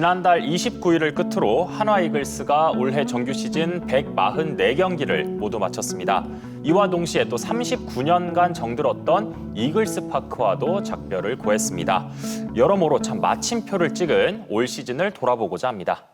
지난달 29일을 끝으로 한화 이글스가 올해 정규 시즌 144경기를 모두 마쳤습니다. 이와 동시에 또 39년간 정들었던 이글스 파크와도 작별을 고했습니다. 여러모로 참 마침표를 찍은 올 시즌을 돌아보고자 합니다.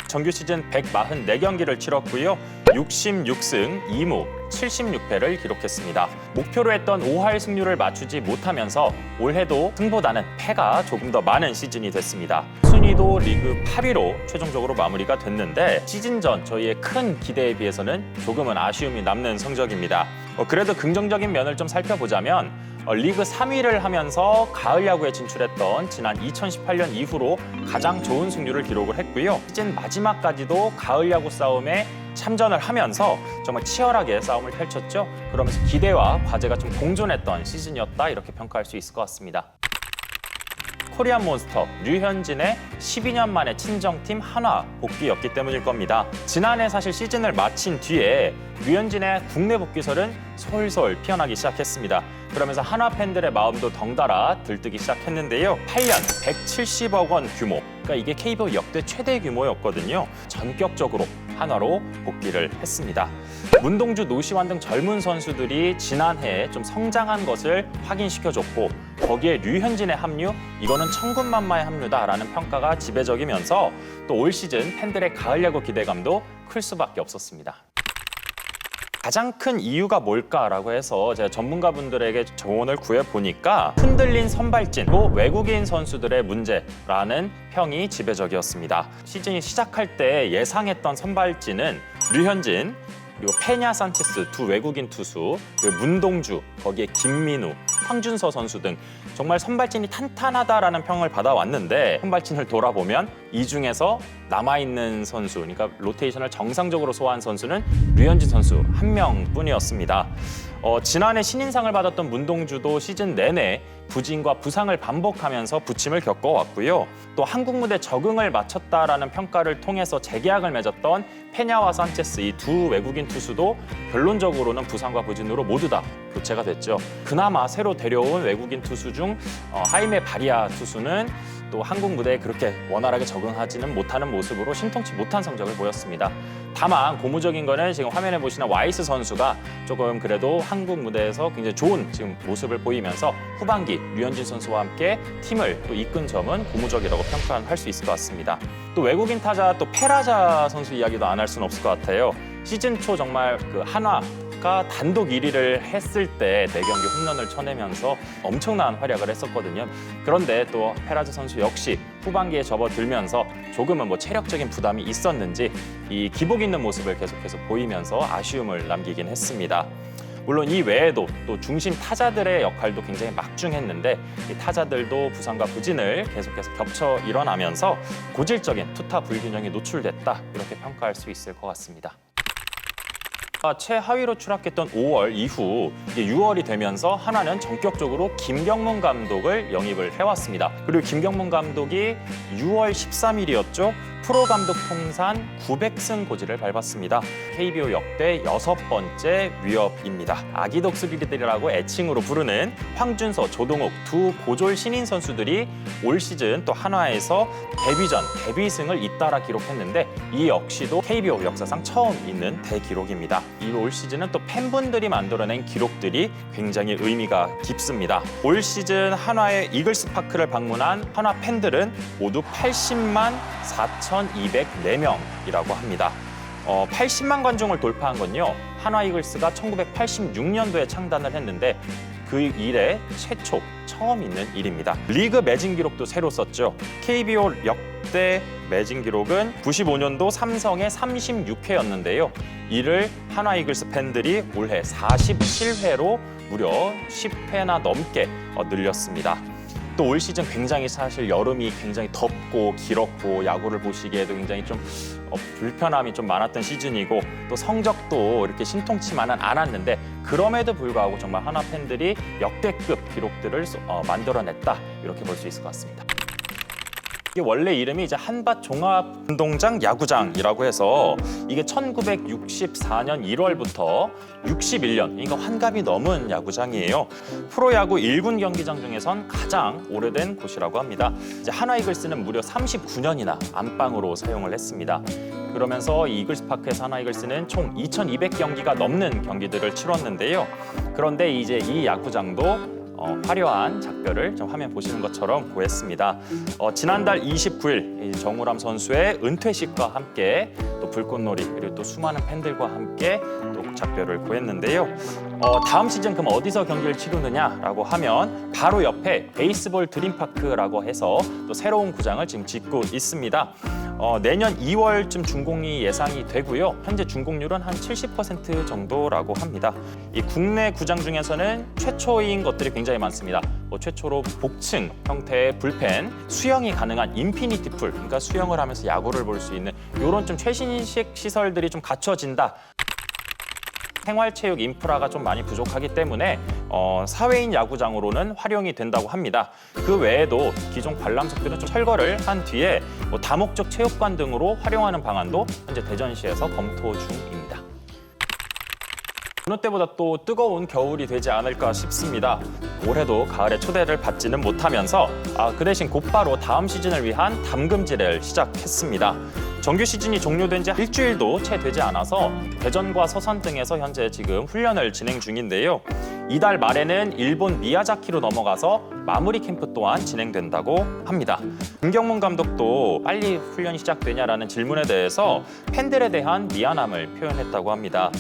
정규 시즌 144경기를 치렀고요. 66승 2무 76패를 기록했습니다. 목표로 했던 5할 승률을 맞추지 못하면서 올해도 승보다는 패가 조금 더 많은 시즌이 됐습니다. 순위도 리그 8위로 최종적으로 마무리가 됐는데 시즌 전 저희의 큰 기대에 비해서는 조금은 아쉬움이 남는 성적입니다. 그래도 긍정적인 면을 좀 살펴보자면 리그 3위를 하면서 가을 야구에 진출했던 지난 2018년 이후로 가장 좋은 승률을 기록을 했고요. 시즌 마지막까지도 가을 야구 싸움에 참전을 하면서 정말 치열하게 싸움을 펼쳤죠. 그러면서 기대와 과제가 좀 공존했던 시즌이었다 이렇게 평가할 수 있을 것 같습니다. 코리안 몬스터 류현진의 12년 만에 친정팀 한화 복귀였기 때문일 겁니다. 지난해 사실 시즌을 마친 뒤에 류현진의 국내 복귀설은 솔솔 피어나기 시작했습니다. 그러면서 한화 팬들의 마음도 덩달아 들뜨기 시작했는데요. 8년 170억 원 규모, 그러니까 이게 KBO 역대 최대 규모였거든요. 전격적으로 한화로 복귀를 했습니다. 문동주, 노시환 등 젊은 선수들이 지난해에 좀 성장한 것을 확인시켜줬고 거기에 류현진의 합류, 이거는 천군만마의 합류다라는 평가가 지배적이면서 또 올 시즌 팬들의 가을 야구 기대감도 클 수밖에 없었습니다. 가장 큰 이유가 뭘까라고 해서 제가 전문가분들에게 조언을 구해보니까 흔들린 선발진, 또 외국인 선수들의 문제라는 평이 지배적이었습니다. 시즌이 시작할 때 예상했던 선발진은 류현진, 그리고 페냐 산체스 두 외국인 투수, 그리고 문동주, 거기에 김민우, 황준서 선수 등 정말 선발진이 탄탄하다라는 평을 받아왔는데 선발진을 돌아보면 이 중에서 남아있는 선수, 그러니까 로테이션을 정상적으로 소화한 선수는 류현진 선수 한 명뿐이었습니다. 지난해 신인상을 받았던 문동주도 시즌 내내 부진과 부상을 반복하면서 부침을 겪어왔고요. 또 한국 무대 적응을 마쳤다라는 평가를 통해서 재계약을 맺었던 페냐와 산체스 이 두 외국인 투수도 결론적으로는 부상과 부진으로 모두 다 교체가 됐죠. 그나마 새로 데려온 외국인 투수 중 하이메 바리아 투수는 또 한국 무대에 그렇게 원활하게 적응하지는 못하는 모습으로 신통치 못한 성적을 보였습니다. 다만 고무적인 거는 지금 화면에 보시는 와이스 선수가 조금 그래도 한국 무대에서 굉장히 좋은 지금 모습을 보이면서 후반기 류현진 선수와 함께 팀을 또 이끈 점은 고무적이라고 평가할 수 있을 것 같습니다. 또 외국인 타자 또 페라자 선수 이야기도 안 할 수는 없을 것 같아요. 시즌 초 정말 그 한화가 단독 1위를 했을 때 4경기 홈런을 쳐내면서 엄청난 활약을 했었거든요. 그런데 또 페라자 선수 역시 후반기에 접어들면서 조금은 뭐 체력적인 부담이 있었는지 이 기복 있는 모습을 계속해서 보이면서 아쉬움을 남기긴 했습니다. 물론 이 외에도 또 중심 타자들의 역할도 굉장히 막중했는데 이 타자들도 부상과 부진을 계속해서 겹쳐 일어나면서 고질적인 투타 불균형이 노출됐다 이렇게 평가할 수 있을 것 같습니다. 최하위로 추락했던 5월 이후 6월이 되면서 한화는 전격적으로 김경문 감독을 영입을 해왔습니다. 그리고 김경문 감독이 6월 13일이었죠. 프로 감독 통산 900승 고지를 밟았습니다. KBO 역대 6번째 위협입니다. 아기 독수리들이라고 애칭으로 부르는 황준서, 조동욱 두 고졸 신인 선수들이 올 시즌 또 한화에서 데뷔전 데뷔승을 잇따라 기록했는데 이 역시도 KBO 역사상 처음 있는 대기록입니다. 이 올 시즌은 또 팬분들이 만들어낸 기록들이 굉장히 의미가 깊습니다. 올 시즌 한화의 이글스 파크를 방문한 한화 팬들은 모두 80만 4,204명이라고 합니다. 80만 관중을 돌파한 건요. 한화 이글스가 1986년도에 창단을 했는데 그 이래 최초 처음 있는 일입니다. 리그 매진 기록도 새로 썼죠. KBO 역대 매진 기록은 95년도 삼성의 36회였는데요. 이를 한화 이글스 팬들이 올해 47회로 무려 10회나 넘게 늘렸습니다. 또 올 시즌 굉장히 사실 여름이 굉장히 덥고 길었고 야구를 보시기에도 굉장히 좀 불편함이 좀 많았던 시즌이고 또 성적도 이렇게 신통치만은 않았는데 그럼에도 불구하고 정말 한화 팬들이 역대급 기록들을 만들어냈다 이렇게 볼 수 있을 것 같습니다. 이게 원래 이름이 이제 한밭 종합운동장 야구장이라고 해서 이게 1964년 1월부터 61년, 그러니까 환갑이 넘은 야구장이에요. 프로야구 1군 경기장 중에선 가장 오래된 곳이라고 합니다. 이제 한화 이글스는 무려 39년이나 안방으로 사용을 했습니다. 그러면서 이 이글스파크에서 한화 이글스는 총 2,200경기가 넘는 경기들을 치렀는데요. 그런데 이제 이 야구장도 화려한 작별을 좀 화면 보시는 것처럼 보였습니다. 지난달 29일 정우람 선수의 은퇴식과 함께 또 불꽃놀이 그리고 또 수많은 팬들과 함께 또 작별을 보였는데요. 다음 시즌 그럼 어디서 경기를 치르느냐라고 하면 바로 옆에 베이스볼 드림파크라고 해서 또 새로운 구장을 지금 짓고 있습니다. 내년 2월쯤 준공이 예상이 되고요. 현재 준공률은 한 70% 정도라고 합니다. 이 국내 구장 중에서는 최초인 것들이 굉장히 많습니다. 최초로 복층 형태의 불펜, 수영이 가능한 인피니티 풀, 그러니까 수영을 하면서 야구를 볼 수 있는 이런 좀 최신식 시설들이 좀 갖춰진다. 생활체육 인프라가 좀 많이 부족하기 때문에 사회인 야구장으로는 활용이 된다고 합니다. 그 외에도 기존 관람석들은 좀 철거를 한 뒤에 다목적 체육관 등으로 활용하는 방안도 현재 대전시에서 검토 중입니다. 어느 때보다 또 뜨거운 겨울이 되지 않을까 싶습니다. 올해도 가을에 초대를 받지는 못하면서 그 대신 곧바로 다음 시즌을 위한 담금질을 시작했습니다. 정규 시즌이 종료된 지 일주일도 채 되지 않아서 대전과 서산 등에서 현재 지금 훈련을 진행 중인데요. 이달 말에는 일본 미야자키로 넘어가서 마무리 캠프 또한 진행된다고 합니다. 김경문 감독도 빨리 훈련이 시작되냐라는 질문에 대해서 팬들에 대한 미안함을 표현했다고 합니다.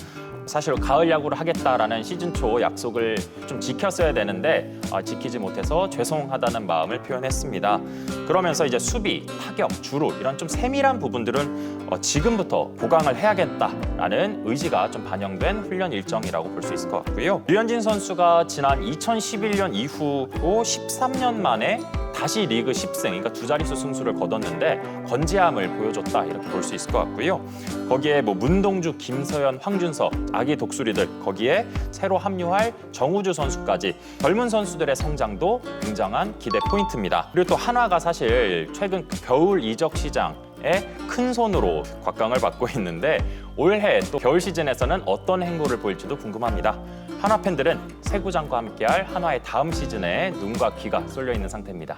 사실 가을 야구를 하겠다라는 시즌 초 약속을 좀 지켰어야 되는데 지키지 못해서 죄송하다는 마음을 표현했습니다. 그러면서 이제 수비, 타격, 주루 이런 좀 세밀한 부분들은 지금부터 보강을 해야겠다라는 의지가 좀 반영된 훈련 일정이라고 볼 수 있을 것 같고요. 류현진 선수가 지난 2011년 이후로 13년 만에 다시 리그 10승, 그러니까 두 자릿수 승수를 거뒀는데 건재함을 보여줬다 이렇게 볼 수 있을 것 같고요. 거기에 문동주, 김서현, 황준서, 아기 독수리들, 거기에 새로 합류할 정우주 선수까지 젊은 선수들의 성장도 굉장한 기대 포인트입니다. 그리고 또 한화가 사실 최근 겨울 이적 시장 큰 손으로 곽강을 받고 있는데 올해 또 겨울 시즌에서는 어떤 행보를 보일지도 궁금합니다. 한화 팬들은 새 구장과 함께할 한화의 다음 시즌에 눈과 귀가 쏠려 있는 상태입니다.